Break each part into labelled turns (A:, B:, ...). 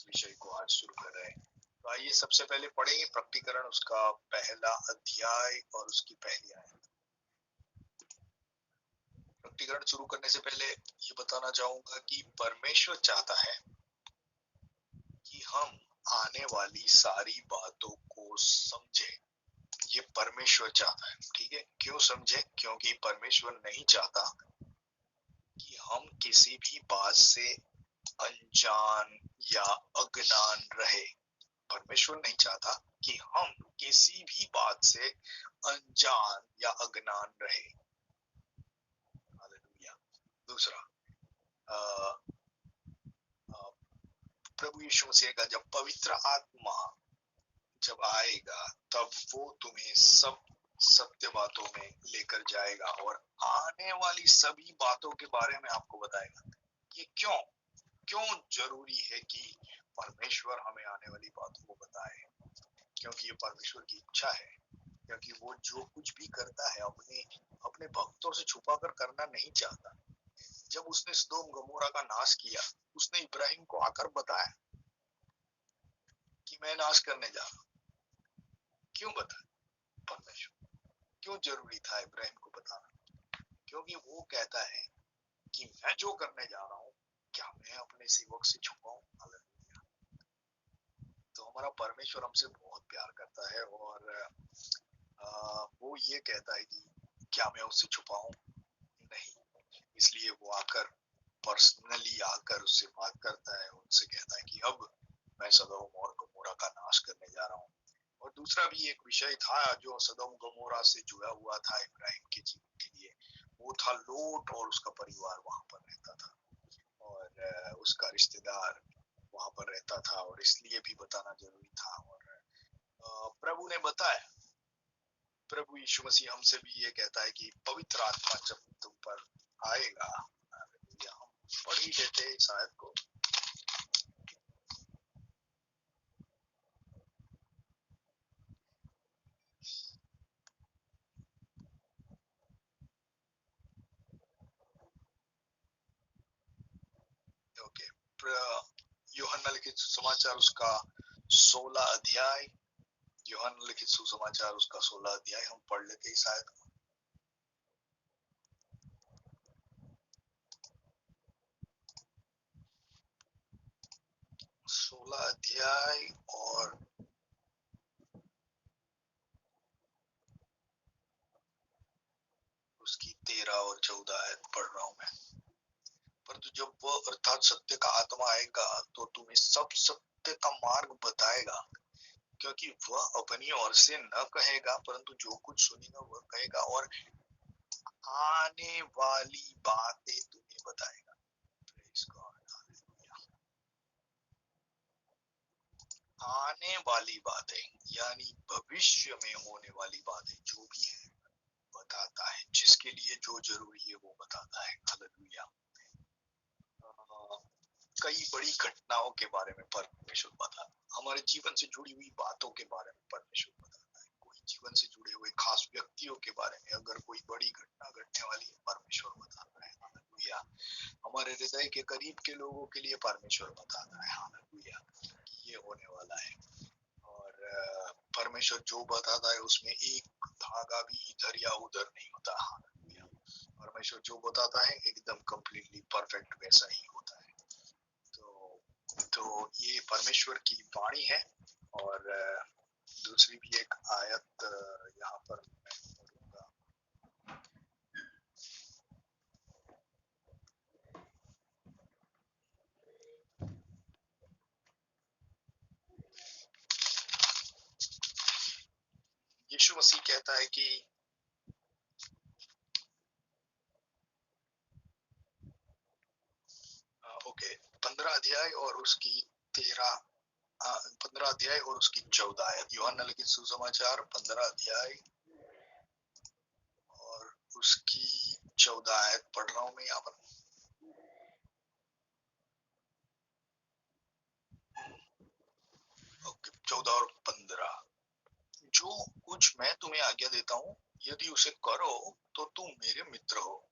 A: विषय को आज शुरू कर रहे हैं। तो आइए सबसे पहले पढ़ेंगे प्रकटीकरण उसका पहला अध्याय और उसकी पहली आयत। प्रकटीकरण शुरू करने से पहले ये बताना चाहूंगा कि परमेश्वर चाहता है कि हम आने वाली सारी बातों को समझे। ये परमेश्वर चाहता है, ठीक है। क्यों समझे? क्योंकि परमेश्वर नहीं चाहता कि हम किसी भी बात से अनजान या अज्ञान रहे। परमेश्वर नहीं चाहता कि हम किसी भी बात से अनजान या अज्ञान रहे। हालेलुया। दूसरा, प्रभु यीशु मसीह का जब पवित्र आत्मा जब आएगा तब वो तुम्हें सब सत्य बातों में लेकर जाएगा और आने वाली सभी बातों के बारे में आपको बताएगा। ये क्यों जरूरी है कि परमेश्वर हमें आने वाली बातों को बताए? क्योंकि ये परमेश्वर की इच्छा है। क्योंकि वो जो कुछ भी करता है अपने भक्तों से छुपा कर करना नहीं चाहता। जब उसने सदोम गमोरा का नाश किया, उसने इब्राहिम को आकर बताया कि मैं नाश करने जा रहा हूं। क्यों बताया? परमेश्वर। क्यों जरूरी था इब्राहिम को बताना? क्योंकि वो कहता है कि मैं जो करने जा रहा हूँ क्या मैं अपने सेवक से छुपाऊं? हालेलुया। तो हमारा परमेश्वर हमसे बहुत प्यार करता है और वो ये कहता है कि क्या मैं उससे छुपाऊं? नहीं। इसलिए वो आकर पर्सनली आकर उससे बात करता है, उनसे कहता है कि अब मैं सदोम और गमोरा का नाश करने जा रहा हूँ। और दूसरा भी एक विषय था जो सदोम गमोरा से जुड़ा हुआ था इब्राहिम के जीवन के लिए, वो था लोट और उसका परिवार वहां पर रहता था और उसका रिश्तेदार वहां पर रहता था और इसलिए भी बताना जरूरी था। और प्रभु ने बताया, प्रभु यीशु मसीह हमसे भी ये कहता है कि पवित्र आत्मा जब तुम पर आएगा, हम पढ़ ही लेते हैं इस आयत को। ओके, यूहन्ना लिखित सुसमाचार उसका 16 अध्याय, यूहन्ना लिखित सुसमाचार उसका 16 अध्याय हम पढ़ लेते इस आयत को। 16 अध्याय और उसकी 13 और 14 आयत पढ़ रहा हूं मैं। परंतु जब वह अर्थात सत्य का आत्मा आएगा तो तुम्हें सब सत्य का मार्ग बताएगा, क्योंकि वह अपनी ओर से न कहेगा परंतु जो कुछ सुनेगा वह कहेगा और आने वाली बातें तुम्हें बताएगा। Praise God, hallelujah। आने वाली बातें यानी भविष्य में होने वाली बातें जो भी है बताता है, जिसके लिए जो जरूरी है वो बताता है। हालेलुया। कई बड़ी घटनाओं के बारे में परमेश्वर बताता है, हमारे जीवन से जुड़ी हुई बातों के बारे में परमेश्वर बताता है, कोई जीवन से जुड़े हुए खास व्यक्तियों के बारे में अगर कोई बड़ी घटना घटने वाली है परमेश्वर बताता है। हालेलुया। हमारे हृदय के करीब के लोगों के लिए परमेश्वर बताता है, हालेलुया, कि ये होने वाला है। और परमेश्वर जो बताता है उसमें एक धागा भी इधर या उधर नहीं होता। हालेलुया। परमेश्वर जो बताता है एकदम कंप्लीटली परफेक्ट वैसा ही होता है। तो ये परमेश्वर की वाणी है। और दूसरी भी एक आयत यहाँ पर मैं पढ़ूंगा। यीशु मसीह कहता है कि ओके, 15 अध्याय और उसकी 15 अध्याय और उसकी 14 आयत, यूहन्ना लिखित सुसमाचार 15 अध्याय और उसकी 14 आयत पढ़ रहा हूं मैं यहाँ पर। ओके, 14 और 15। जो कुछ मैं तुम्हें आज्ञा देता हूँ यदि उसे करो तो तुम मेरे मित्र हो।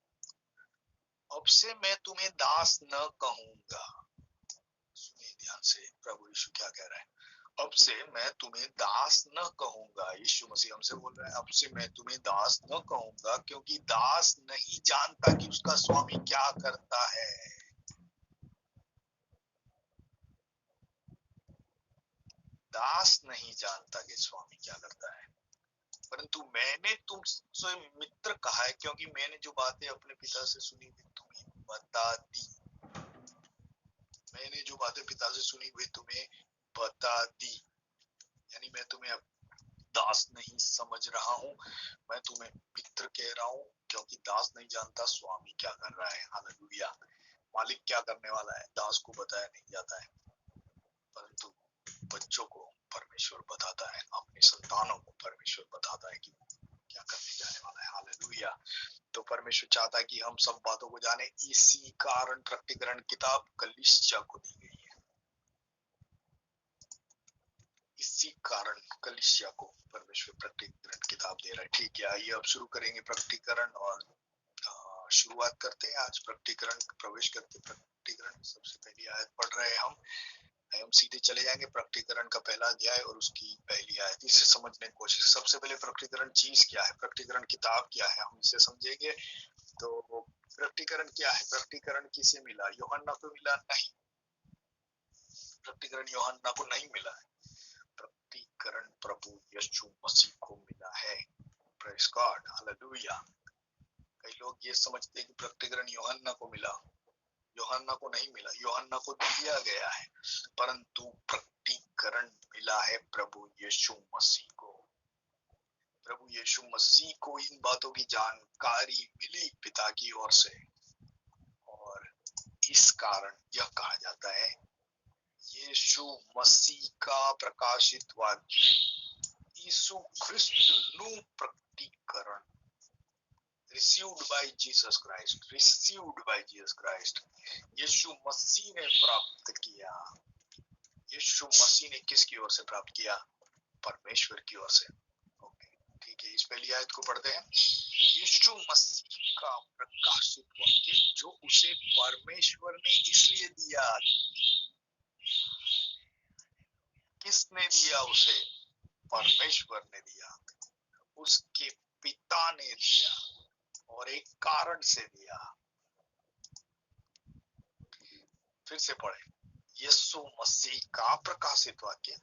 A: अब से मैं तुम्हें दास न कहूंगा, सुनिए ध्यान से प्रभु यीशु क्या कह रहा है, अब से मैं तुम्हें दास न कहूंगा। यीशु मसीह हमसे बोल रहा है, अब से मैं तुम्हें दास न कहूंगा, क्योंकि दास नहीं जानता कि उसका स्वामी क्या करता है। दास नहीं जानता कि स्वामी क्या करता है, परंतु मैंने तुमसे मित्र कहा है, क्योंकि मैंने जो बातें अपने पिता से सुनी वे तुम्हें बता दी। मैंने जो बातें पिता से सुनी वे तुम्हें बता दी। यानी मैं तुम्हें अब दास नहीं समझ रहा हूँ, मैं तुम्हें मित्र कह रहा हूँ, क्योंकि दास नहीं जानता स्वामी क्या कर रहा है। हालेलुया। मालिक क्या करने वाला है दास को बताया नहीं जाता है, परंतु बच्चों को परमेश्वर बताता है, अपने संतानों को परमेश्वर बताता है कि क्या करने जाने वाला है। हालेलुया। तो परमेश्वर चाहता है कि हम सब बातों को जाने, इसी कारण प्रकटीकरण किताब कलीसिया को दी गई है। इसी कारण कलीसिया को परमेश्वर प्रकटीकरण किताब दे रहा है। ठीक है, आइए अब शुरू करेंगे प्रकटीकरण, और शुरुआत करते हैं। आज प्रकटीकरण प्रवेश करते प्रकटीकरण सबसे पहली आयत पढ़ रहे हैं हम सीधे चले जाएंगे प्रकटीकरण का पहला अध्याय और उसकी पहली आयत, इसे समझने की कोशिश। सबसे पहले प्रकटीकरण चीज क्या है, प्रकटीकरण किताब क्या है, हम इसे समझेंगे। तो प्रकटीकरण क्या है, प्रकटीकरण किसे मिला, यूहन्ना को मिला? नहीं, प्रकटीकरण यूहन्ना को नहीं मिला है, प्रकटीकरण प्रभु यीशु मसीह को मिला है। Praise God, hallelujah. कई लोग ये समझते हैं कि प्रकटीकरण यूहन्ना को मिला, यूहन्ना को नहीं मिला, यूहन्ना को दिया गया है, परंतु प्रकटीकरण मिला है प्रभु यीशु मसीह को। प्रभु यीशु मसीह को इन बातों की जानकारी मिली पिता की ओर से, और इस कारण यह कहा जाता है यीशु मसीह का प्रकाशित वाक्य, यीशु ख्रिस्त नु प्रकटीकरण, received by Jesus Christ, received by Jesus Christ, यीशु मसीह ने प्राप्त किया। यीशु मसीह ने किसकी ओर से प्राप्त किया? परमेश्वर की ओर से। ओके, ठीक है, इस पहली आयत को पढ़ते हैं। यीशु मसीह का प्रकाशित वाक्य जो उसे परमेश्वर ने इसलिए दिया, किसने दिया उसे? परमेश्वर ने दिया, उसके पिता ने दिया, और एक कारण से दिया। फिर से पढ़े, यीशु मसीह का प्रकाशित वाक्य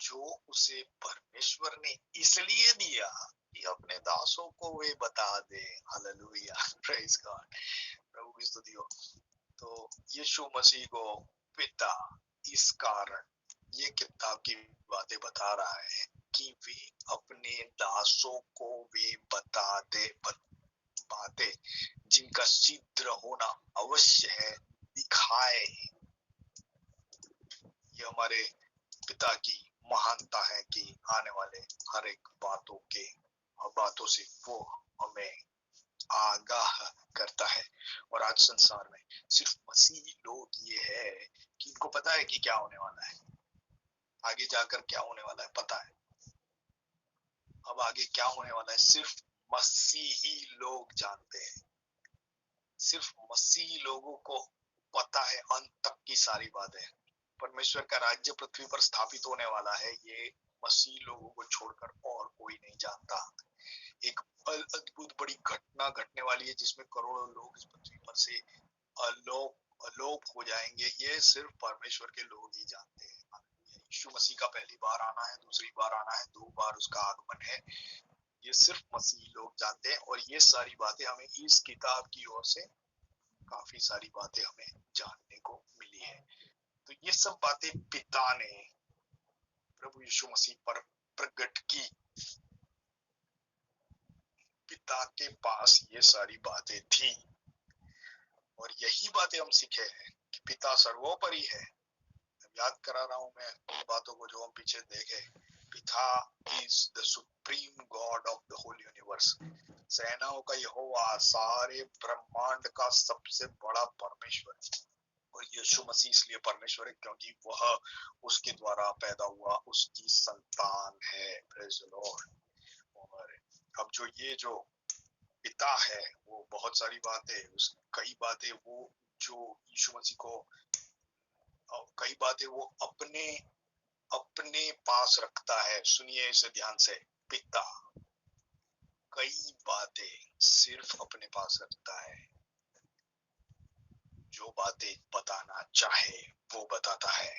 A: जो उसे परमेश्वर ने इसलिए दिया कि अपने दासों को वे बता दे। हालेलुया, प्रेज गॉड, प्रभु की स्तुति हो। तो यीशु मसीह को पिता इस कारण ये किताब की बातें बता रहा है कि वे अपने दासों को वे बता दे बातें जिनका सिद्ध होना अवश्य है, दिखाए। ये हमारे पिता की महानता है कि आने वाले हर एक बातों से वो हमें आगाह करता है। और आज संसार में सिर्फ मसीही लोग ये है कि इनको पता है कि क्या होने वाला है, आगे जाकर क्या होने वाला है पता है। अब आगे क्या होने वाला है सिर्फ मसीही लोग जानते हैं, सिर्फ मसीही लोगों को पता है अंत तक की सारी बातें। परमेश्वर का राज्य पृथ्वी पर स्थापित होने वाला है, ये मसीह लोगों को छोड़कर और कोई नहीं जानता। एक अद्भुत बड़ी घटना घटने वाली है जिसमें करोड़ों लोग इस पृथ्वी पर से अलोप हो जाएंगे, ये सिर्फ परमेश्वर के लोग ही जानते हैं। यीशु मसीह का पहली बार आना है, दूसरी बार आना है, 2 बार उसका आगमन है, ये सिर्फ मसीही लोग जानते हैं। और ये सारी बातें हमें इस किताब की ओर से काफी सारी बातें हमें जानने को मिली है। तो ये सब बातें पिता ने प्रभु यीशु मसीह पर प्रकट की, पिता के पास ये सारी बातें थी, और यही बातें हम सीखे हैं कि पिता सर्वोपरि है। याद करा रहा हूं मैं उन बातों को जो हम पीछे देखे। पिता is the supreme God of the whole universe, सेनाओं का यहोवा, सारे ब्रह्मांड का सबसे बड़ा परमेश्वर। और यीशु मसीह इसलिए परमेश्वर है क्योंकि वह उसके द्वारा पैदा हुआ, उसकी संतान है। Praise the Lord. और अब जो पिता है वो बहुत सारी बातें, कई बातें वो जो यीशु मसीह को और कई बातें वो अपने अपने पास रखता है। सुनिए इसे ध्यान से, पिता कई बातें सिर्फ अपने पास रखता है। जो बातें बताना चाहे वो बताता है।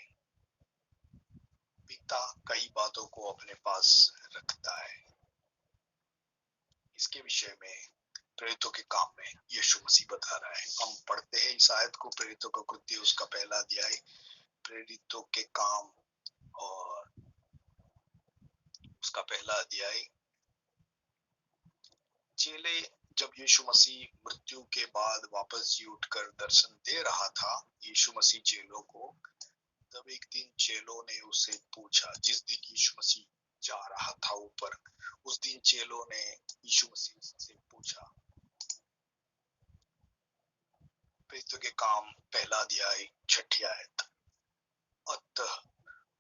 A: पिता कई बातों को अपने पास रखता है। इसके विषय में प्रेरितों के काम में यीशु मसीह बता रहा है। हम पढ़ते हैं इस आयत को, प्रेरितों का कृत्य उसका पहला अध्याय, प्रेरितों के काम और उसका पहला अध्याय। चेले जब यीशु मसीह मृत्यु के बाद वापस जी उठकर दर्शन दे रहा था यीशु मसीह चेलों को, तब एक दिन चेलों ने उससे पूछा, जिस दिन यीशु मसीह जा रहा था ऊपर, उस दिन चेलों ने यीशु मसीह से पूछा। प्रेरितों के काम पहला अध्याय 6 आयत। अतः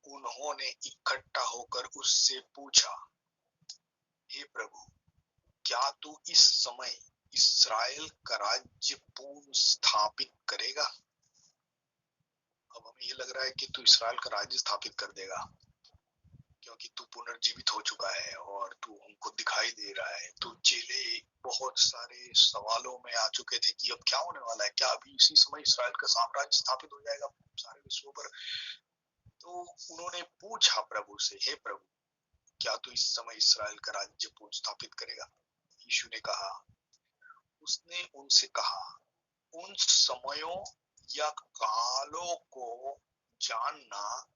A: उन्होंने इकट्ठा होकर उससे पूछा, हे प्रभु, क्या तू इस समय इस्राएल का राज्य पूर्ण स्थापित करेगा? अब हमें ये लग रहा है कि तू इस्राएल का राज्य स्थापित कर देगा, क्योंकि तू पुनर्जीवित हो चुका है और तू हमको दिखाई दे रहा है। तो चेले बहुत सारे सवालों में आ चुके थे कि अब क्या होने वाला है, क्या अभी इसी समय इस्राएल का साम्राज्य स्थापित हो जाएगा सारे विश्व पर? तो उन्होंने पूछा प्रभु से, हे प्रभु, क्या तू इस समय इस्राएल का राज्य पूर्ण स्थापित करेगा? यीशु ने कहा, उसने उनसे कहा, उन समयों या कालों को जानना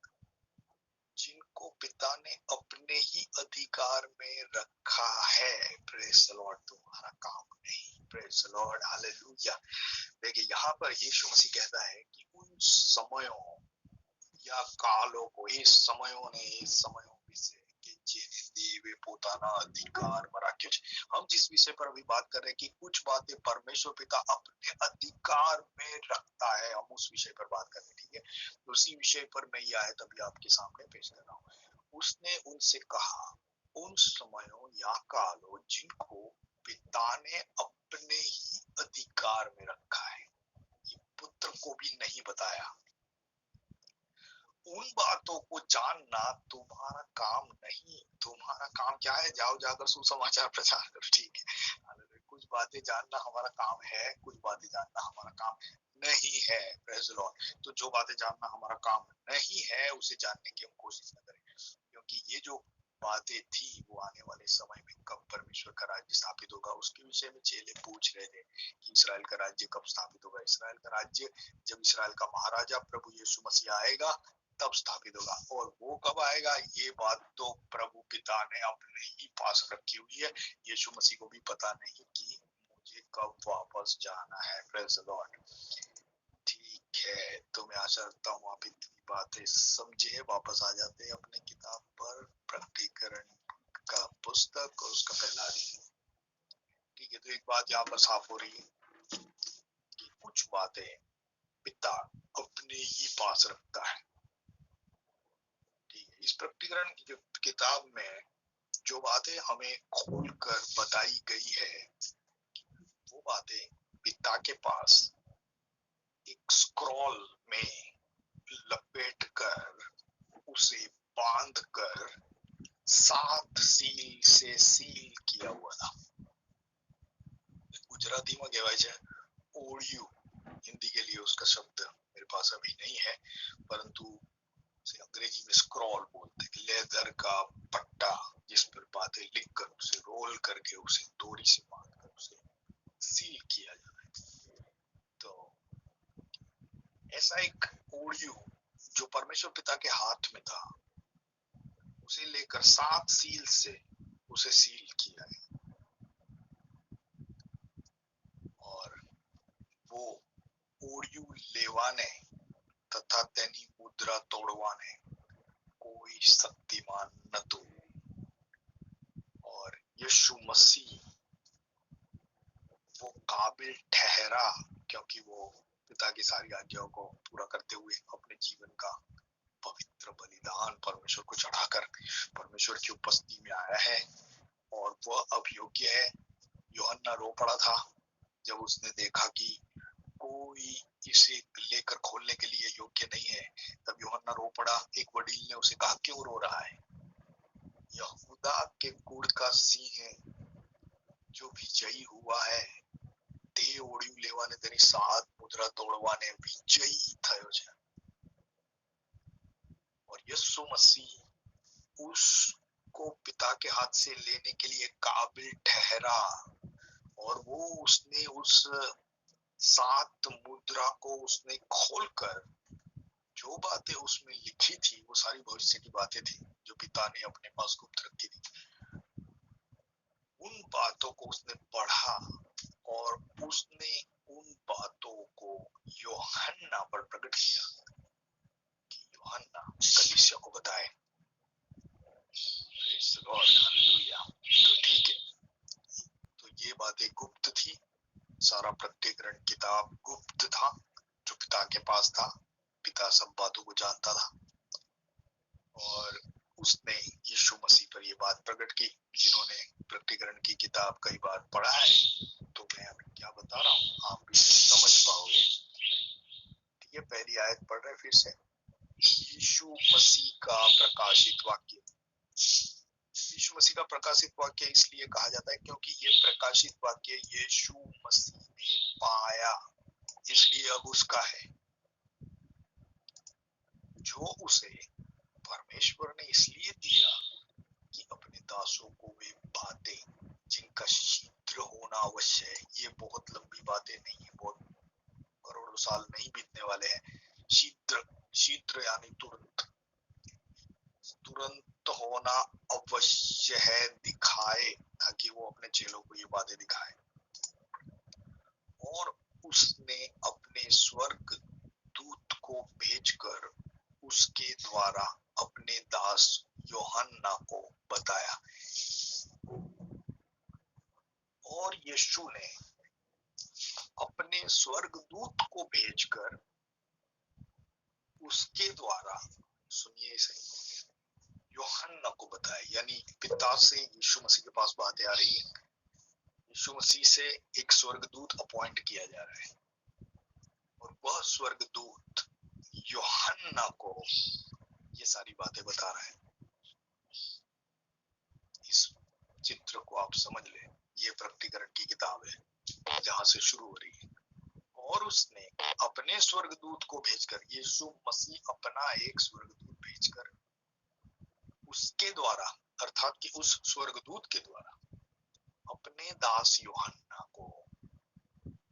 A: जिनको पिता ने अपने ही अधिकार में रखा है, प्रेज़ द लॉर्ड, तुम्हारा काम नहीं। Praise the Lord, hallelujah. देखिए यहाँ पर यीशु मसीह कहता है कि उन समयों या कालों को, इस समयों विषय के जेने देवे पोताना अधिकार में राख्यो छे। हम जिस विषय पर अभी बात कर रहे हैं कि कुछ बातें परमेश्वर पिता अपने अधिकार में रखता है, हम उस विषय पर बात कर रहे हैं, ठीक है। उसी विषय पर मैं ये आयत अभी आपके सामने पेश कर रहा हूँ। उसने उनसे कहा, उन समयों या कालों जिनको पिता ने अपने ही अधिकार में रखा है, ये पुत्र को भी नहीं बताया। उन बातों को जानना तुम्हारा काम नहीं। तुम्हारा काम क्या है? जाओ जाकर सुसमाचार प्रचार करो, ठीक है। कुछ बातें जानना हमारा काम है, कुछ बातें जानना हमारा काम नहीं है। Praise the Lord. तो जो बातें जानना हमारा काम नहीं है उसे जानने की हम कोशिश न करें, क्योंकि ये जो बातें थी वो आने वाले समय में कब परमेश्वर का राज्य स्थापित होगा उसके विषय में चेले पूछ रहे थे कि इस्राएल का राज्य कब स्थापित होगा। इस्राएल का राज्य जब इस्राएल का महाराजा प्रभु यीशु मसीह आएगा तब स्थापित होगा। और वो कब आएगा ये बात तो प्रभु पिता ने अपने ही पास रखी हुई है। यीशु मसीह को भी पता नहीं कि मुझे कब वापस जाना है। Praise the Lord. ठीक है, तो मैं आशा रखता हूँ आप इतनी बातें समझे। वापस आ जाते हैं अपने किताब पर, प्रकटीकरण का पुस्तक और उसका पहला अध्याय। ठीक है, तो एक बात यहाँ पर साफ हो रही है कि कुछ बातें पिता अपने ही पास रखता है। ठीक है, इस प्रकटीकरण की किताब में जो बातें हमें खोलकर बताई गई है वो बातें पिता के पास एक स्क्रॉल में लपेटकर उसे बांधकर 7 सील से सील किया हुआ था। गुजराती में कहवाय छे ओडियो, हिंदी के लिए उसका शब्द मेरे पास अभी नहीं है, परंतु उसे अंग्रेजी में स्क्रॉल बोलते हैं। लेदर का पट्टा जिस पर बातें लिखकर उसे रोल करके उसे डोरी से बांधकर उसे सील किया जाता है। तो ऐसा एक ओडियो जो परमेश्वर पिता के हाथ में था उसे लेकर 7 सील से उसे सील किया है। और वो ओडियो लेवाने तथा तेनी मुद्रा तोड़वाने कोई शक्तिमान न तो। और यीशु मसीह वो काबिल ठहरा क्योंकि वो पिता की सारी आज्ञाओं को पूरा करते हुए अपने जीवन का पवित्र बलिदान परमेश्वर को चढ़ाकर परमेश्वर की उपस्थिति में आया है और वह अब योग्य है। यूहन्ना रो पड़ा था जब उसने देखा कि कोई इसे लेकर खोलने के लिए योग्य नहीं है। तब यूहन्ना रो पड़ा। एक वडील ने उसे कहा, क्यों रो रहा है? यहूदा के कुળ का सिंह जो विजयी हुआ है, તે ઓળિયું લેવાને તેની 7 મુદ્રા તોડવાને વિજયી થયો છે। और यीशु मसीह उसको पिता के हाथ से लेने के लिए काबिल ठहरा, और वो उसने उस 7 मुद्रा को उसने खोलकर जो बातें उसमें लिखी थी वो सारी भविष्य की बातें थी जो पिता ने अपने पास गुप्त रखी थी। उन बातों को उसने पढ़ा और उसने उन बातों को यूहन्ना पर प्रकट किया कि यूहन्ना कलीसिया को बताए। हालेलुया। तो ठीक है, तो ये बातें गुप्त थी। सारा प्रकटीकरण किताब गुप्त था जो पिता के पास था। पिता सब बातों को जानता था और उसने यीशु मसीह पर ये बात प्रकट की। जिन्होंने प्रकटीकरण की किताब कई बार पढ़ा है तो मैं अभी क्या बता रहा हूँ आप भी समझ पाओगे। ठीक है, पहली आयत पढ़ रहे फिर से। यीशु मसीह का प्रकाशित वाक्य। यीशु मसीह का प्रकाशित वाक्य इसलिए कहा जाता है क्योंकि ये प्रकाशित वाक्य यीशु मसीह ने पाया, इसलिए अब उसका है। जो उसे परमेश्वर ने इसलिए दिया कि अपने दासों को वे बातें जिनका शीघ्र होना अवश्य है। ये बहुत लंबी बातें नहीं है, बहुत करोड़ों साल नहीं बीतने वाले हैं। शीघ्र, शीघ्र यानी तुरंत, तुरंत होना अवश्य है दिखाए, ताकि वो अपने चेलों को ये बातें दिखाए। और उसने अपने स्वर्ग दूत को भेजकर उसके द्वारा अपने दास यूहन्ना को बताया। और यीशु ने अपने स्वर्गदूत को भेजकर उसके द्वारा, सुनिए सही, यूहन्ना को बताया। यानी पिता से यीशु मसीह के पास बातें आ रही है। यीशु मसीह से एक स्वर्गदूत अपॉइंट किया जा रहा है और वह स्वर्गदूत यूहन्ना को ये सारी बातें बता रहा है। इस चित्र को आप समझ ले, ये प्रकटीकरण की किताब है जहां से शुरू हो रही है। और उसने अपने स्वर्गदूत को भेजकर, यीशु मसीह अपना एक स्वर्गदूत भेजकर उसके द्वारा, अर्थात कि उस स्वर्गदूत के द्वारा अपने दास यूहन्ना को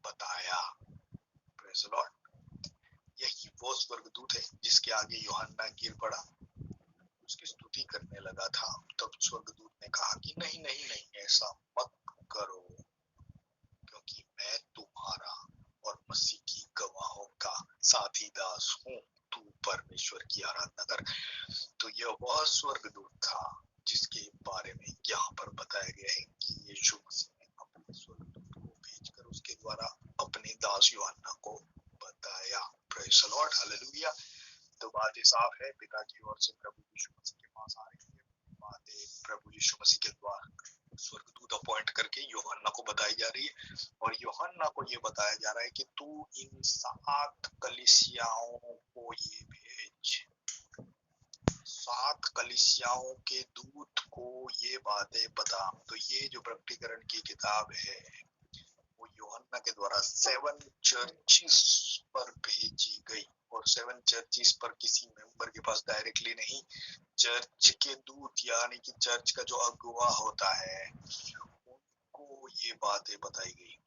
A: बताया। Praise the Lord. यही वो स्वर्गदूत है जिसके आगे यूहन्ना गिर पड़ा, उसकी स्तुति करने लगा था। तब स्वर्गदूत ने कहा कि नहीं नहीं नहीं, ऐसा मत करो, क्योंकि मैं तुम्हारा और मसीह की गवाहों का साथी दास हूँ। तू परमेश्वर की आराधना कर। तो यह वह स्वर्गदूत था जिसके बारे में यहाँ पर बताया गया है कि यीशु मसीह ने अपने स्वर्गदूत को भेजकर उसके द्वारा अपने दास यूहन्ना को बताया। Praise the Lord, hallelujah. तो बात साफ है, पिता की ओर से प्रभु यीशु मसीह के पास आ रही है। बातें प्रभु यीशु मसीह के द्वारा स्वर्गदूत अपॉइंट करके यूहन्ना को बताई जा रही है। और यूहन्ना को ये बताया जा रहा है कि तू इन 7 कलीसियाओं को ये भेज, 7 कलीसियाओं के दूत को ये बातें बता। तो ये जो प्रकटीकरण की किताब है वो यूहन्ना के द्वारा 7 चर्चिस पर भेजी गई। और 7 चर्चिस पर किसी मेंबर के पास डायरेक्टली नहीं, चर्च के दूत यानी कि चर्च का जो अगुवा होता है उनको ये बातें बताई गई।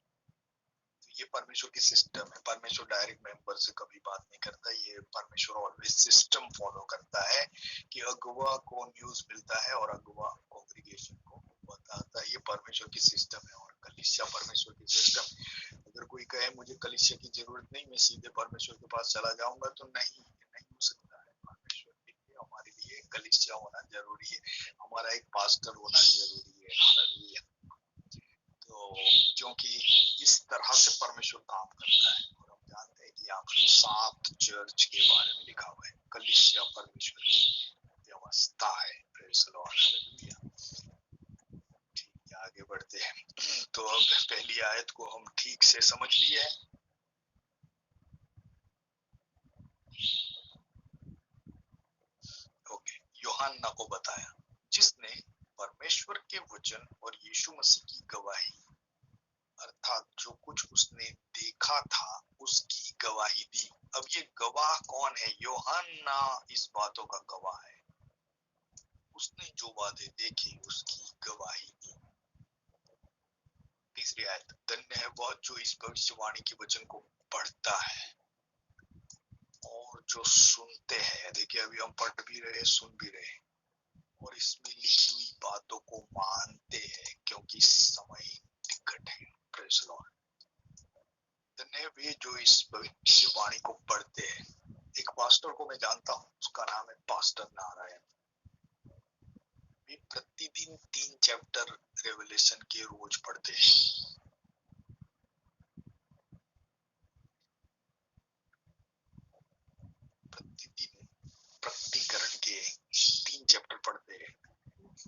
A: तो ये परमेश्वर की सिस्टम है। परमेश्वर डायरेक्ट मेंबर से कभी बात नहीं करता। ये परमेश्वर ऑलवेज सिस्टम फॉलो करता है कि अगुवा को न्यूज मिलता है और अगुवा कांग्रीगेशन को बताता है। ये परमेश्वर की सिस्टम है। और कलीसिया परमेश्वर की सिस्टम। अगर कोई कहे मुझे कलीसिया की जरूरत नहीं, मैं सीधे परमेश्वर के पास चला जाऊंगा, तो नहीं हो सकता है। परमेश्वर के लिए, हमारे लिए कलीसिया होना जरूरी है, हमारा एक पास्टर होना जरूरी है। हालेलुया। तो क्योंकि इस तरह से परमेश्वर काम करता है। और हम जानते हैं कि यहाँ पर 7 चर्च के बारे में लिखा हुआ है। कलीसिया परमेश्वर की व्यवस्था है। Praise the Lord, hallelujah. ठीक है, आगे बढ़ते हैं। तो अब पहली आयत को हम ठीक से समझ लिए हैं। यूहन्ना को बताया, जिसने परमेश्वर के वचन और यीशु मसीह की गवाही, अर्थात जो कुछ उसने देखा था उसकी गवाही दी। अब ये गवाह कौन है? यूहन्ना इस बातों का गवाह है। उसने जो बातें देखी उसकी गवाही दी। तीसरी आयत, धन्य है वह जो इस भविष्यवाणी के वचन को पढ़ता है और जो सुनते हैं। देखिए, अभी हम पढ़ भी रहे, सुन भी रहे, और इसमें लिखी हुई बातों को मानते हैं, क्योंकि समय निकट है। Praise the Lord. धन्य है वे जो इस भविष्यवाणी को पढ़ते हैं। एक पास्टर को मैं जानता हूँ, उसका नाम है पास्टर नारायण। वे प्रतिदिन 3 चैप्टर रेवलेशन के रोज पढ़ते हैं। प्रतिदिन प्रकटीकरण के 3 चैप्टर पढ़ते हैं,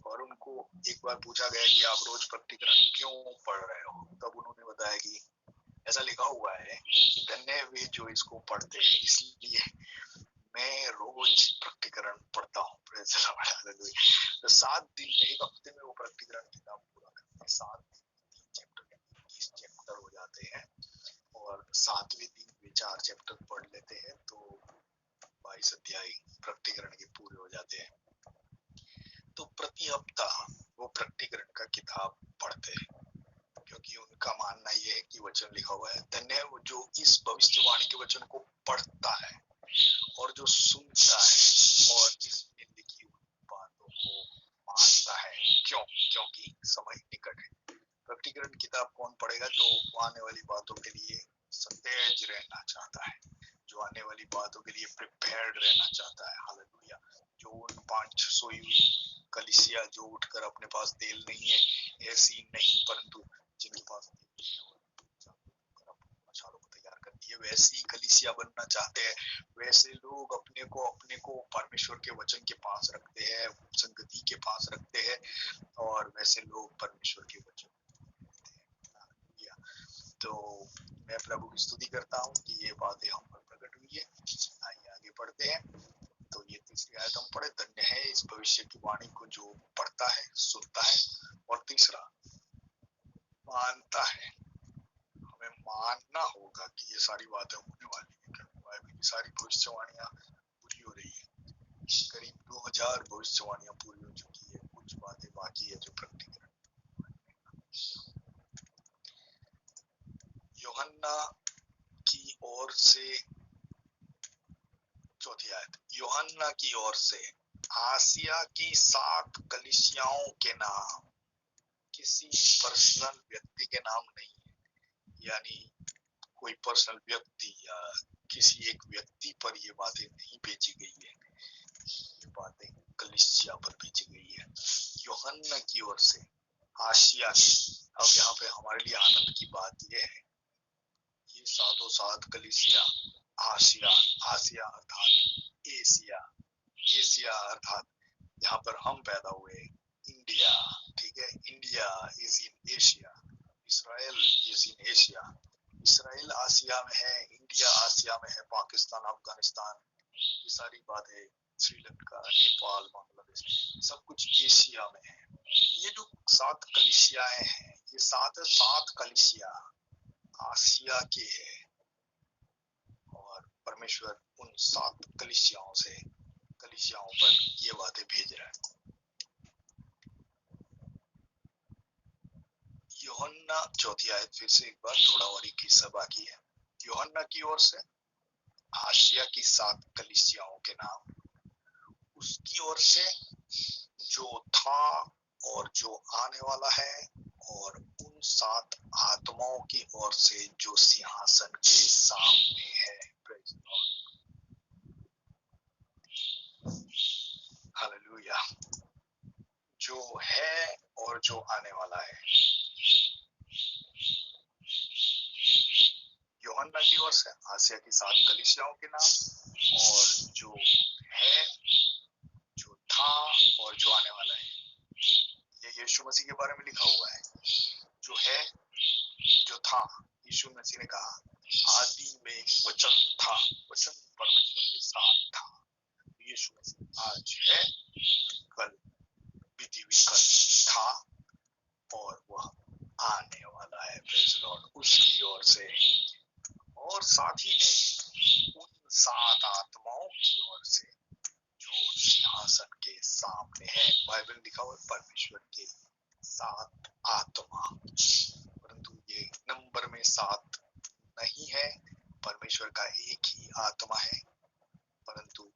A: और उनको एक बार पूछा गया कि आप रोज प्रकटीकरण क्यों पढ़ रहे हो? तब उन्होंने बताया कि ऐसा लिखा हुआ है, धन्य वे जो इसको पढ़ते हैं, इसलिए मैं रोज प्रकटीकरण पढ़ता हूँ। Praise the Lord. तो 7 दिन में, एक हफ्ते में वो प्रकटीकरण किताब पूरा करते हैं। 7 दिन 3 चैप्टर, 21 चैप्टर हो जाते हैं, और 7वें दिन वे 4 चैप्टर पढ़ लेते हैं, तो 22 अध्याय प्रकटीकरण के पूरे हो जाते हैं। तो प्रति हफ्ता वो प्रकटीकरण का किताब पढ़ते हैं, क्योंकि उनका मानना यह है कि वचन लिखा हुआ है, धन्य है वो जो इस भविष्यवाणी के वचन को पढ़ता है और जो सुनता है और इसमें लिखी हुई बातों को मानता है। क्यों? क्योंकि समय निकट है। प्रकटीकरण किताब कौन पढ़ेगा? जो आने वाली बातों के लिए सतेज रहना चाहता है, जो आने वाली बातों के लिए प्रिपेयर्ड रहना चाहता है। हालेलुया। जो उन 5 सोई हुई कलीसिया जो उठकर अपने पास तेल नहीं है, ऐसी नहीं, परंतु जिनके पास मशालों को तैयार करती है, वैसी कलीसिया बनना चाहते हैं। वैसे लोग अपने को परमेश्वर के वचन के पास रखते हैं, संगति के पास रखते हैं, और वैसे लोग परमेश्वर के वचन। तो मैं प्रभु की स्तुति करता हूँ कि ये बातें हम पर प्रकट हुई है। आइए आगे पढ़ते हैं। तो ये तीसरी आयत हम पढ़े, धन्य है इस भविष्य की वाणी को जो पढ़ता है, सुनता है, और तीसरा मानता है। हमें मानना होगा कि ये सारी बातें होने वाली है, क्योंकि बाइबल की सारी भविष्यवाणियां पूरी हो रही है। करीब 2000 भविष्यवाणियां पूरी हो चुकी है, कुछ बातें बाकी है जो प्रकटीकरण। यूहन्ना की ओर से, चौथी आयत, यूहन्ना की ओर से आसिया की 7 कलीसियाओं के नाम। किसी पर्सनल व्यक्ति के नाम नहीं है, यानी कोई पर्सनल व्यक्ति या किसी एक व्यक्ति पर ये बातें नहीं भेजी गई है, ये बातें कलीसिया पर भेजी गई है। यूहन्ना की ओर से आसिया की। अब यहाँ पे हमारे लिए आनंद की बात यह है, ये 7 कलीसिया आसिया, आसिया अर्थात एशिया, एशिया अर्थात जहाँ पर हम पैदा हुए, इंडिया, ठीक है, India is in Asia, Israel is in Asia. Israel आसिया में है, इंडिया आसिया में है, पाकिस्तान, अफगानिस्तान, ये सारी बातें, श्रीलंका, नेपाल, बांग्लादेश, सब कुछ एशिया में है। ये जो 7 कलीसियाएं हैं, ये 7 कलीसिया आसिया के है, और परमेश्वर उन 7 कलीसियाओं पर ये बातें भेज रहा है। यूहन्ना, चौथी आयत, फिर से एक बार, थोड़ा और एक हिस्सा बाकी है। यूहन्ना की ओर से आसिया की 7 कलीसियाओं के नाम, उसकी ओर से जो था और जो आने वाला है, और उन 7 आत्माओं की ओर से जो सिंहासन के सामने है। हालेलुया। जो है और जो आने वाला है। यूहन्ना की ओर से आसिया की 7 कलीसियाओं के नाम, और जो है, जो था और जो आने वाला है। ये यीशु मसीह के बारे में लिखा हुआ है। जो है, जो था, यीशु मसीह ने कहा आदि में वचन था, वचन परमेश्वर के साथ था। यीशु मसीह आज है में है। बाइबल में लिखा हुआ है परमेश्वर के 7 आत्मा, परंतु ये नंबर में 7 नहीं है। परमेश्वर का एक ही आत्मा है, परंतु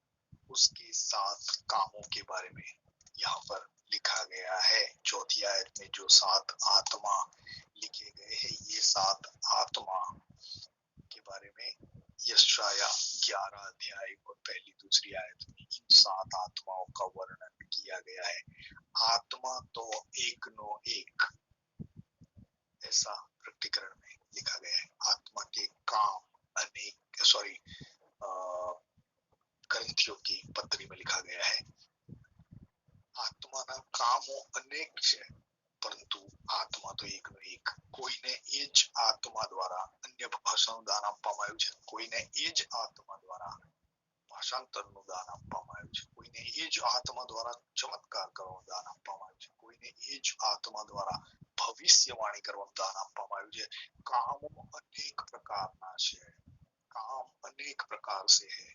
A: उसके 7 कामों के बारे में यहाँ पर लिखा गया है। चौथी आयत में जो 7 आत्मा लिखे गए हैं, ये 7 आत्मा के बारे में यशाया 11 अध्याय और पहली दूसरी आयत में इन 7 आत्माओं का वर्णन किया गया है। आत्मा तो एक नो एक, ऐसा प्रकटीकरण में लिखा गया है। आत्मा के काम अनेक, करंथियों की पत्री में लिखा गया है, आत्माना कामो अनेक है, परंतु आत्मा तो एक नो एक। કોઈને એ જ આત્મા દ્વારા અન્ય ભાષાનું દાન આપવામાં આવ્યું છે, કોઈને એ જ આત્મા દ્વારા ભાષાંતરનું દાન આપવામાં આવ્યું છે, કોઈને એ જ આત્મા દ્વારા ચમત્કાર કરવાનું દાન આપવામાં આવ્યું છે, કોઈને એ જ આત્મા દ્વારા ભવિષ્યવાણી કરવાનું દાન આપવામાં આવ્યું છે। કામો અનેક પ્રકારના છે, काम अनेक प्रकार से है,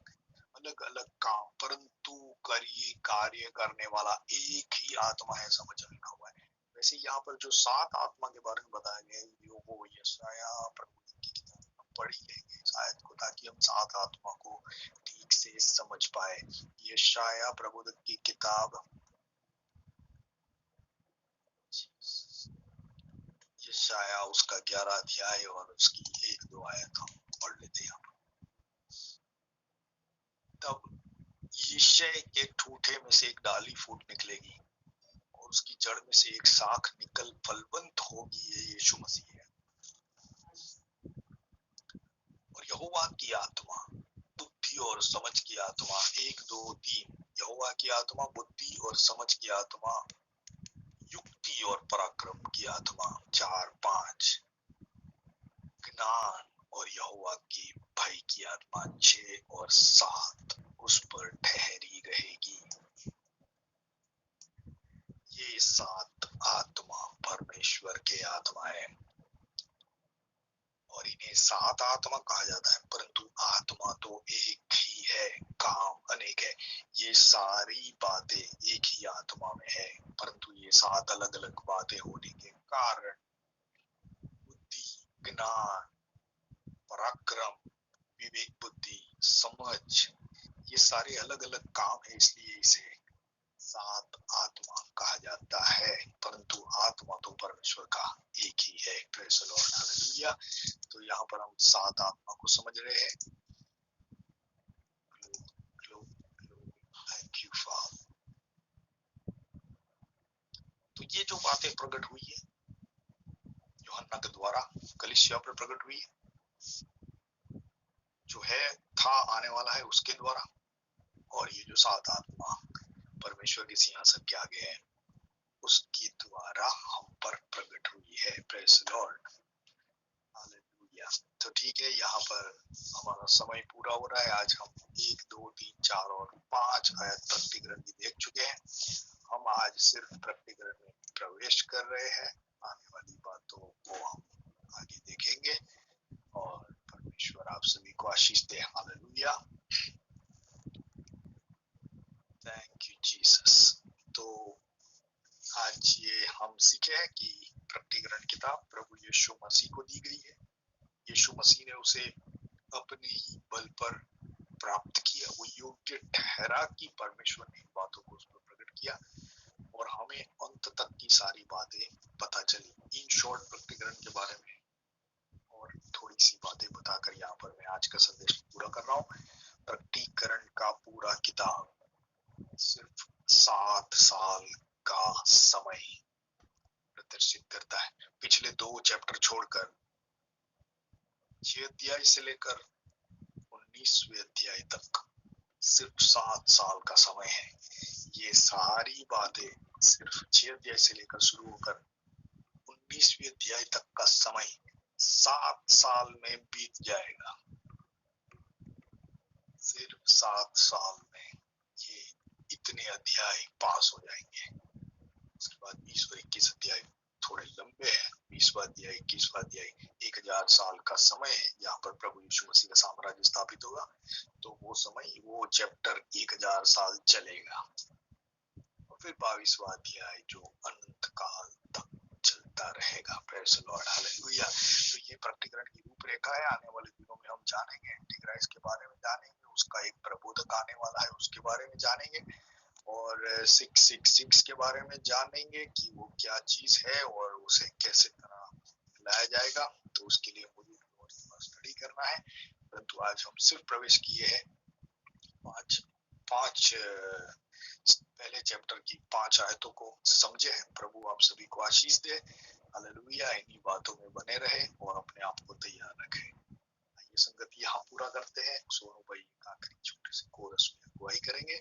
A: अलग अलग काम, परंतु कार्य करने वाला एक ही आत्मा है, समझ लिखा हुआ है। वैसे यहाँ पर जो 7 आत्मा के बारे में बताया गया है, वो यशाया प्रभु की किताब पढ़ी लेंगे शायद को, ताकि हम 7 आत्मा को ठीक से समझ पाए। यशाया प्रबोधक की किताब, यशाया उसका 11 अध्याय और उसकी 1-2 आयत हम पढ़ लेते हैं। तब यिशै के ठूठे में से एक डाली फूट निकलेगी और उसकी जड़ में से एक शाख निकल फलवंत होगी। ये यीशु मसीह है। और यहोवा की आत्मा बुद्धि और समझ की आत्मा, 1 2 3, यहोवा की आत्मा बुद्धि और समझ की आत्मा, युक्ति और पराक्रम की आत्मा, 4 5, ज्ञान और यहोवा की भय की आत्मा, 6 और 7, उस पर ठहरी रहेगी। ये 7 आत्मा परमेश्वर के आत्मा है और इन्हें 7 आत्मा कहा जाता है, परंतु आत्मा तो एक ही है, काम अनेक है। ये सारी बातें एक ही आत्मा में है, परंतु ये 7 अलग अलग बातें होने के कारण बुद्धि, ज्ञान, पराक्रम, विवेक, बुद्धि, समझ, ये सारे अलग अलग काम है, इसलिए इसे 7 आत्मा कहा जाता है, परंतु आत्मा तो परमेश्वर का एक ही है। Praise the Lord, hallelujah. तो यहाँ पर हम 7 आत्मा को समझ रहे हैं। Thank you father. तो ये जो बातें प्रकट हुई है यूहन्ना के द्वारा कलीसिया पर प्रकट हुई है, जो है था आने वाला है उसके द्वारा, और ये जो 7 आत्मा परमेश्वर के सिंहासन के आगे है उसके द्वारा हम पर प्रकट हुई है। Praise the Lord, hallelujah. तो ठीक है, यहाँ पर हमारा समय पूरा हो रहा है। आज हम 1 2 3 4 और 5 आयत प्रकटीकरण भी देख चुके हैं। हम आज सिर्फ प्रकटीकरण में प्रवेश कर रहे हैं, आने वाली बातों को हम आगे देखेंगे और परमेश्वर आप सभी को आशीष दे। Hallelujah, thank you Jesus. तो आज ये हम सीखे हैं कि प्रकटीकरण किताब प्रभु यीशु मसीह को दी गई है। यीशु मसीह ने उसे अपने ही बल पर प्राप्त किया, वो योग्य ठहरा कि परमेश्वर ने इन बातों को उस पर प्रकट किया और हमें अंत तक की सारी बातें पता चली। इन शॉर्ट प्रकटीकरण के बारे में और थोड़ी सी बातें बताकर यहाँ पर मैं आज का संदेश पूरा कर रहा हूँ। प्रकटीकरण का पूरा किताब सिर्फ 7 साल का समय प्रदर्शित करता है। पिछले 2 चैप्टर छोड़कर 6 अध्याय से लेकर 19वें अध्याय तक सिर्फ 7 साल का समय है। ये सारी बातें सिर्फ 6 अध्याय से लेकर शुरू होकर 19वें अध्याय तक का समय 7 साल में बीत जाएगा। सिर्फ 7 साल में ये इतने अध्याय पास हो जाएंगे। उसके बाद 20 और 21 अध्याय थोड़े लंबे हैं। 20वां अध्याय 21वां अध्याय 1000 साल का समय है, यहाँ पर प्रभु यीशु मसीह का साम्राज्य स्थापित होगा। तो वो समय, वो चैप्टर 1000 साल चलेगा। और फिर 22वां अध्याय जो अनंत काल तक चलता रहेगा। Praise the Lord, hallelujah. तो ये प्रकटीकरण की रूपरेखा है। आने वाले दिनों में हम जानेंगे, एंटीक्राइस्ट के बारे में जानेंगे, उसका एक प्रबोधक आने वाला है उसके बारे में जानेंगे, और 666 के बारे में जानेंगे कि वो क्या चीज है और उसे कैसे तरह लाया जाएगा। तो उसके लिए मुझे और स्टडी करना है, परंतु आज हम सिर्फ प्रवेश किए हैं पांच पांच पहले चैप्टर की 5 आयतों को समझे हैं। प्रभु आप सभी को आशीष दे, हालेलुया। इन्हीं बातों में बने रहे और अपने आप को तैयार रखें। ये संगति यहाँ पूरा करते हैं। सोनू भाई एक आखिरी छोटे से कोरस में अगुवाई करेंगे।